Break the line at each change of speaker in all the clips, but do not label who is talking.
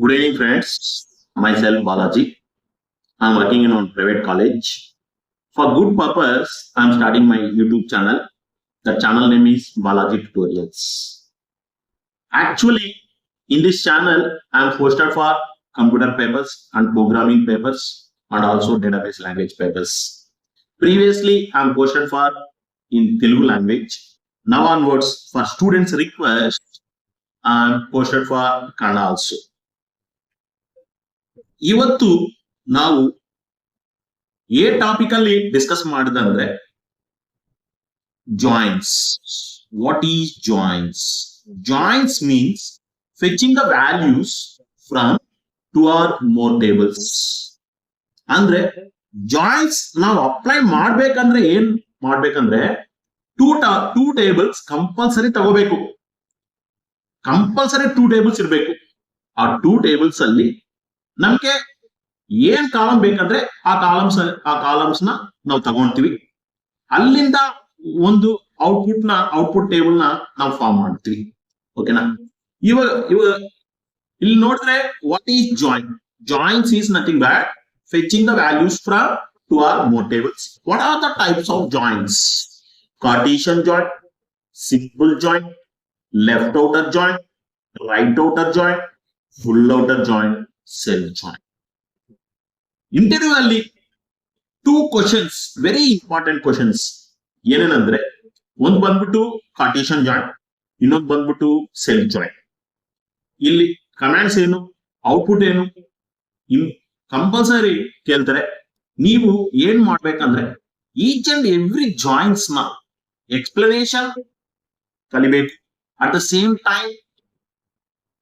Good evening, friends. Myself Balaji. I'm working in a private college. For good purpose, I'm starting my YouTube channel. The channel name is Balaji Tutorials. Actually, in this channel, I'm posted for computer papers and programming papers and also database language papers. Previously, I'm posted for in Telugu language. Now onwards, for students' request, I'm posted for Kannada also. ಇವತ್ತು ನಾವು topic ಅಲ್ಲಿ discuss ಮಾಡಿದಂದ್ರೆ joints. What is joints? Joints means fetching the values from 2 or more tables. ಅಂದ್ರೆ joints ನಾವು apply ಮಾಡ್ಬೇಕಂದ್ರೆ ಏನ್ ಮಾಡ್ಬೇಕಂದ್ರೆ two tables compulsory ತಗೋಬೇಕು. ಕಂಪಲ್ಸರಿ 2 tables ಇರಬೇಕು. ಆ 2 tables ಅಲ್ಲಿ ನಮ್ಗೆ ಏನ್ ಕಾಲಮ್ ಬೇಕಂದ್ರೆ ಆ ಕಾಲಮ್ಸ್ ನ ನಾವು ತಗೊಂತೀವಿ. ಅಲ್ಲಿಂದ ಒಂದು ಔಟ್ಪುಟ್ ಟೇಬಲ್ ನ ನಾವು ಫಾರ್ಮ್ ಮಾಡ್ತೀವಿ. ಓಕೆನಾ? ಇವಾಗ ಇಲ್ಲಿ ನೋಡಿದ್ರೆ what is joint? Joints is nothing but fetching the values from 2 or more tables. What are the types of joints? Cartesian joint, simple joint, left outer joint, right outer joint, full outer joint, self joint. Interview ಅಲ್ಲಿ 2 questions, very important questions ಏನೇನಂದ್ರೆ ಒಂದ್ ಬಂದ್ಬಿಟ್ಟು Cartesian joint, ಇನ್ನೊಂದು ಬಂದ್ಬಿಟ್ಟು self joint. ಇಲ್ಲಿ commands ಏನು, output ಏನು compulsory ಕೇಳ್ತಾರೆ. ನೀವು ಏನ್ ಮಾಡ್ಬೇಕಂದ್ರೆ ಈಚ್ ಅಂಡ್ ಎವ್ರಿ ಜಾಯಿಂಟ್ಸ್ ನ ಎಕ್ಸ್ಪ್ಲನೇಷನ್ ಕಲಿಬೇಕು. ಅಟ್ ದ ಸೇಮ್ ಟೈಮ್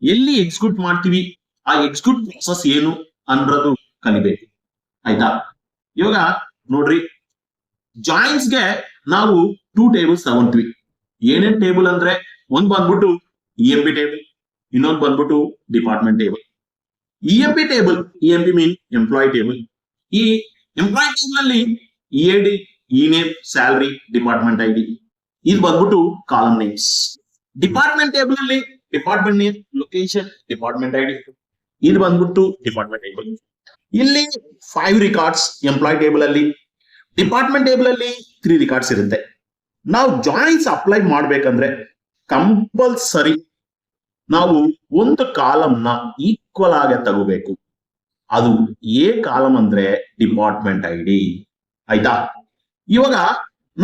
ಎಲ್ಲಿ ಎಕ್ಸಿಕ್ಯೂಟ್ ಮಾಡ್ತೀವಿ ಆ ಎಕ್ಸಿಕ್ಯೂಟ್ ಪ್ರೊಸೆಸ್ ಏನು ಅನ್ನೋದು ಕಲಿಬೇಕು. ಆಯ್ತಾ? ಇವಾಗ ನೋಡ್ರಿ, ಜಾಯಿಂಟ್ಸ್ ಗೆ ನಾವು 2 tables ತಗೊಂತೀವಿ. ಏನೇನ್ ಟೇಬಲ್ ಅಂದ್ರೆ ಒಂದ್ ಬಂದ್ಬಿಟ್ಟು EMP ಟೇಬಲ್, ಇನ್ನೊಂದು ಬಂದ್ಬಿಟ್ಟು department table. EMP table, EMP ಮೀನ್ ಎಂಪ್ಲಾಯ್ ಟೇಬಲ್. ಈ ಎಂಪ್ಲಾಯ್ ಟೇಬಲ್ ಅಲ್ಲಿ EAD, name, salary, department ID, ಇದು ಬಂದ್ಬಿಟ್ಟು ಕಾಲಮ್ ನೇಮ್ಸ್. ಡಿಪಾರ್ಟ್ಮೆಂಟ್ ಟೇಬಲ್ ಅಲ್ಲಿ department name, location, department ID, ಇದು ಬಂದ್ಬಿಟ್ಟು ಡಿಪಾರ್ಟ್ಮೆಂಟ್ ಟೇಬಲ್. ಇಲ್ಲಿ 5 ರಿಕಾರ್ಡ್ಸ್ ಎಂಪ್ಲಾಯ್ ಟೇಬಲ್ ಅಲ್ಲಿ. ಡಿಪಾರ್ಟ್ಮೆಂಟ್ ಟೇಬಲ್ ಅಲ್ಲಿ 3 ರಿಕಾರ್ಡ್ಸ್ ಇರುತ್ತೆ. ನಾವು ಜಾಯಿಂಟ್ಸ್ ಅಪ್ಲೈ ಮಾಡ್ಬೇಕಂದ್ರೆ ಕಂಪಲ್ಸರಿ ನಾವು ಒಂದು ಕಾಲಮ್ ನ ಈಕ್ವಲ್ ಆಗಿ ತಗೋಬೇಕು. ಅದು ಕಾಲಮ್ ಅಂದ್ರೆ ಡಿಪಾರ್ಟ್ಮೆಂಟ್ ID. ಆಯ್ತಾ? ಇವಾಗ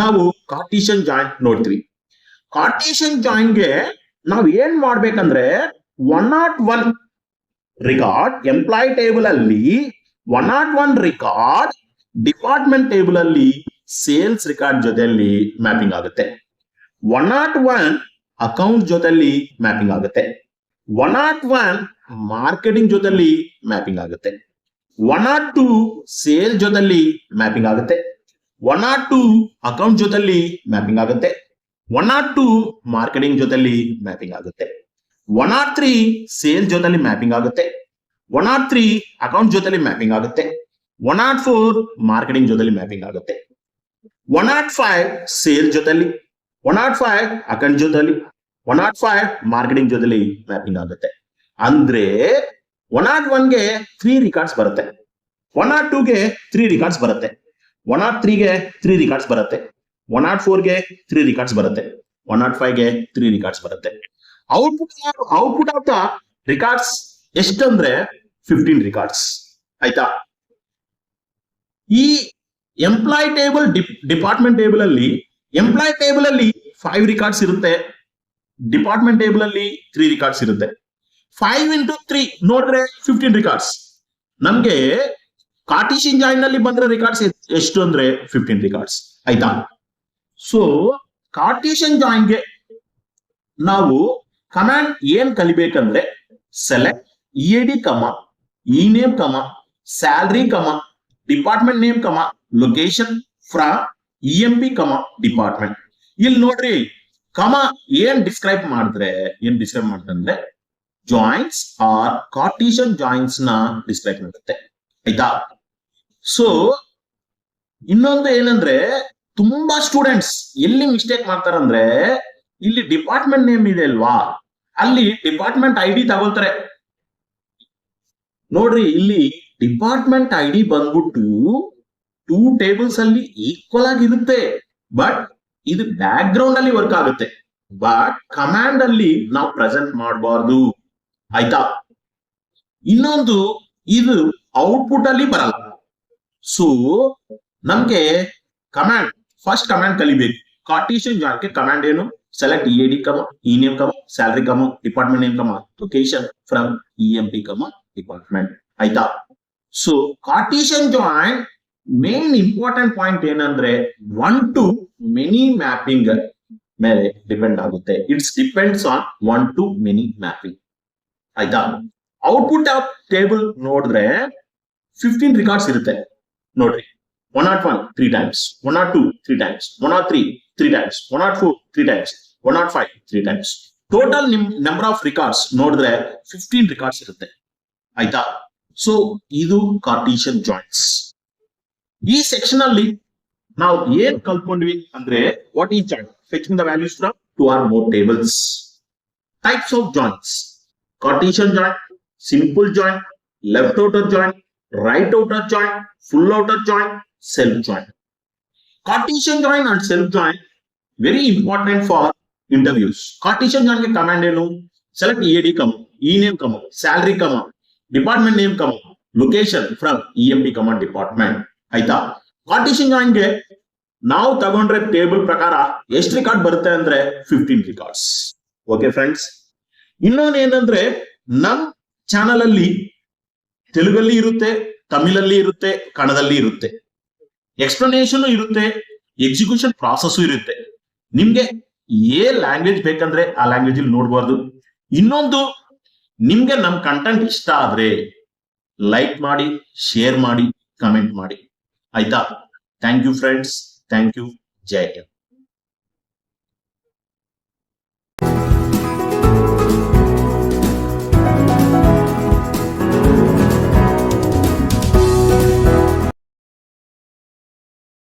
ನಾವು ಕಾರ್ಟೇಶನ್ ಜಾಯಿಂಟ್ ನೋಡ್ತೀವಿ. ಕಾರ್ಟೇಶನ್ ಜಾಯಿಂಟ್ ಗೆ ನಾವ್ ಏನ್ ಮಾಡ್ಬೇಕಂದ್ರೆ 101 ರಿಕಾರ್ಡ್ ಎಂಪ್ಲಾಯ್ ಟೇಬಲ್ ಅಲ್ಲಿ, 101 ರಿಕಾರ್ಡ್ ಡಿಪಾರ್ಟ್ಮೆಂಟ್ ಟೇಬಲ್ ಅಲ್ಲಿ ಸೇಲ್ಸ್ ರಿಕಾರ್ಡ್ ಜೊತೆಯಲ್ಲಿ ಮ್ಯಾಪಿಂಗ್ ಆಗುತ್ತೆ. 101 ಅಕೌಂಟ್ ಜೊತೆಯಲ್ಲಿ ಮ್ಯಾಪಿಂಗ್ ಆಗುತ್ತೆ. 101 ಮಾರ್ಕೆಟಿಂಗ್ ಜೊತೆಯಲ್ಲಿ ಮ್ಯಾಪಿಂಗ್ ಆಗುತ್ತೆ. 102 ಸೇಲ್ ಜೊತೆಯಲ್ಲಿ ಮ್ಯಾಪಿಂಗ್ ಆಗುತ್ತೆ. 102 ಅಕೌಂಟ್ ಜೊತೆಯಲ್ಲಿ ಮ್ಯಾಪಿಂಗ್ ಆಗುತ್ತೆ. 102 ಮಾರ್ಕೆಟಿಂಗ್ ಜೊತೆಯಲ್ಲಿ ಮ್ಯಾಪಿಂಗ್ ಆಗುತ್ತೆ. 103 ಸೇಲ್ ಜೊತೆಲಿ ಮ್ಯಾಪಿಂಗ್ ಆಗುತ್ತೆ. 103 ಅಕೌಂಟ್ ಜೊತೆಲಿ ಮ್ಯಾಪಿಂಗ್ ಆಗುತ್ತೆ. 104 ಮಾರ್ಕೆಟಿಂಗ್ ಜೊತೆಲಿ ಮ್ಯಾಪಿಂಗ್ ಆಗುತ್ತೆ. 105 ಸೇಲ್ ಜೊತೆಲಿ, 105 ಅಕೌಂಟ್ ಜೊತೆಲಿ, 105 ಮಾರ್ಕೆಟಿಂಗ್ ಜೊತೆಲಿ ಮ್ಯಾಪಿಂಗ್ ಆಗುತ್ತೆ. ಅಂದ್ರೆ 101 ಗೆ 3 ರಿಕಾರ್ಡ್ಸ್ ಬರುತ್ತೆ, 102 ಗೆ 3 ರಿಕಾರ್ಡ್ಸ್ ಬರುತ್ತೆ, 103 ಗೆ 3 ರಿಕಾರ್ಡ್ಸ್ ಬರುತ್ತೆ, 104 ಗೆ 3 ರಿಕಾರ್ಡ್ಸ್ ಬರುತ್ತೆ, 105 ಗೆ 3 ರಿಕಾರ್ಡ್ಸ್ ಬರುತ್ತೆ. ಔಟ್ಪುಟ್ ಆಫ್ ದ ರಿಕಾರ್ಡ್ಸ್ ಎಷ್ಟಂದ್ರೆ 15 ರಿಕಾರ್ಡ್ಸ್. ಆಯ್ತಾ? ಈ ಎಂಪ್ಲಾಯ್ ಟೇಬಲ್, ಡಿಪಾರ್ಟ್ಮೆಂಟ್ ಟೇಬಲ್ ಅಲ್ಲಿ ಎಂಪ್ಲಾಯ್ ಟೇಬಲ್ ಅಲ್ಲಿ 5 ರಿಕಾರ್ಡ್ಸ್ ಇರುತ್ತೆ, ಡಿಪಾರ್ಟ್ಮೆಂಟ್ ಟೇಬಲ್ ಅಲ್ಲಿ 3 ರಿಕಾರ್ಡ್ಸ್ ಇರುತ್ತೆ. 5 into 3 ನೋಡ್ರೆ 15 ರಿಕಾರ್ಡ್ಸ್. ನಮ್ಗೆ ಕಾರ್ಟೇಶನ್ ಜಾಯಿಂಟ್ ನಲ್ಲಿ ಬಂದ್ರೆ ರಿಕಾರ್ಡ್ಸ್ ಎಷ್ಟು ಅಂದ್ರೆ 15 ರಿಕಾರ್ಡ್ಸ್. ಆಯ್ತಾ? ಸೊ ಕಾರ್ಟೇಶನ್ ಜಾಯಿಂಟ್ ಗೆ ನಾವು ಕಮಾಂಡ್ ಏನ್ ಕಲಿಬೇಕಂದ್ರೆ select EAD, name, salary, department name, location from EMP, department. ಇಲ್ಲಿ ನೋಡ್ರಿ, ಏನ್ ಡಿಸ್ಕ್ರೈಬ್ ಮಾಡಿದ್ರೆ ಜಾಯಿಂಟ್ಸ್ ಆರ್ ಕಾರ್ಟೇಶನ್ ಜಾಯಿಂಟ್ಸ್ ನ ಡಿಸ್ಕ್ರೈಬ್ ಮಾಡುತ್ತೆ. ಆಯ್ತಾ? ಸೊ ಇನ್ನೊಂದು ಏನಂದ್ರೆ ತುಂಬಾ ಸ್ಟೂಡೆಂಟ್ಸ್ ಎಲ್ಲಿ ಮಿಸ್ಟೇಕ್ ಮಾಡ್ತಾರಂದ್ರೆ, ಇಲ್ಲಿ ಡಿಪಾರ್ಟ್ಮೆಂಟ್ ನೇಮ್ ಇದೆ ಅಲ್ವಾ, ಅಲ್ಲಿ ಡಿಪಾರ್ಟ್ಮೆಂಟ್ ID ತಗೊಳ್ತಾರೆ. ನೋಡ್ರಿ ಇಲ್ಲಿ ಡಿಪಾರ್ಟ್ಮೆಂಟ್ ಐ ಡಿ ಬಂದ್ಬಿಟ್ಟು 2 ಟೇಬಲ್ಸ್ ಅಲ್ಲಿ ಈಕ್ವಲ್ ಆಗಿರುತ್ತೆ, ಬಟ್ ಇದು ಬ್ಯಾಕ್ ಗ್ರೌಂಡ್ ಅಲ್ಲಿ ವರ್ಕ್ ಆಗುತ್ತೆ, ಬಟ್ ಕಮಾಂಡ್ ಅಲ್ಲಿ ನಾವು ಪ್ರೆಸೆಂಟ್ ಮಾಡಬಾರ್ದು, ಆಯ್ತಾ. ಇನ್ನೊಂದು ಇದು ಔಟ್ಪುಟ್ ಅಲ್ಲಿ ಬರಲ್ಲ. ಸೊ ನಮ್ಗೆ ಕಮಾಂಡ್ ಫಸ್ಟ್ ಕಮಾಂಡ್ ಕಲಿಬೇಕು. ಕಾರ್ಟಿಷಿಯನ್ ಜಾಯಿನ್ ಗೆ ಕಮಾಂಡ್ ಏನು? Select EAD, E name, salary, department name, location from EMP, department, ಆಯ್ತಾ. So cartesian join main important point ಏನಂದ್ರೆ 1 to many ಮ್ಯಾಪಿಂಗ್ ಮೇಲೆ ಡಿಪೆಂಡ್ ಆಗುತ್ತೆ. It's depends on 1 to many mapping, ಆಯ್ತಾ. Output of table ನೋಡಿದ್ರೆ 15 records ಇರುತ್ತೆ ನೋಡ್ರಿ. 101 3 times, 102 3 times, 103 3 times, 104 3 times, 105 3 times. Total number of records ನೋಡಿದ್ರೆ 15 records ಇರುತ್ತೆ, ಆಯ್ತಾ. ಸೊ ಇದು ಕಾರ್ಟಿಷಿಯನ್ ಜಾಯಿಂಟ್ಸ್. ಈ ಸೆಕ್ಷನ್ ಅಲ್ಲಿ ನಾವು ಏನ್ ಕಲ್ತ್ಕೊಂಡ್ವಿ ಅಂದ್ರೆ what is joint, fetching the values from 2 or more tables. Types of joints: Cartesian joint, simple joint, left outer joint, right outer joint, full outer joint, self joint. Cartesian joint and self joint very important for interviews. Cartesian joint ke command ಏನು? Select EAD, E name, salary, department name, location from EMP, department, ಆಯ್ತಾ. Cartesian joint ಗೆ ನಾವು ತಗೊಂಡ್ರೆ table ಪ್ರಕಾರ ಎಷ್ಟು record ಬರುತ್ತೆ ಅಂದ್ರೆ 15 records. Okay friends, ಇನ್ನೊಂದು ಏನಂದ್ರೆ ನಮ್ ಚಾನಲ್ ಅಲ್ಲಿ ತೆಲುಗಲ್ಲಿ ಇರುತ್ತೆ, ತಮಿಳಲ್ಲಿ ಇರುತ್ತೆ, ಕನ್ನಡದಲ್ಲಿ ಇರುತ್ತೆ, ಎಕ್ಸ್ಪ್ಲನೇಷನ್ ಇರುತ್ತೆ, ಎಕ್ಸಿಕ್ಯೂಷನ್ ಪ್ರಾಸೆಸ್ ಇರುತ್ತೆ. ನಿಮ್ಗೆ ಏ ಲ್ಯಾಂಗ್ವೇಜ್ ಬೇಕಂದ್ರೆ ಆ ಲ್ಯಾಂಗ್ವೇಜ್ ಅಲ್ಲಿ ನೋಡಬಹುದು. ಇನ್ನೊಂದು, ನಿಮ್ಗೆ ನಮ್ ಕಂಟೆಂಟ್ ಇಷ್ಟ ಆದ್ರೆ ಲೈಕ್ ಮಾಡಿ, ಶೇರ್ ಮಾಡಿ, ಕಮೆಂಟ್ ಮಾಡಿ, ಆಯ್ತಾ. Thank you friends, thank you, ಜೈ ಹಿಂದ್.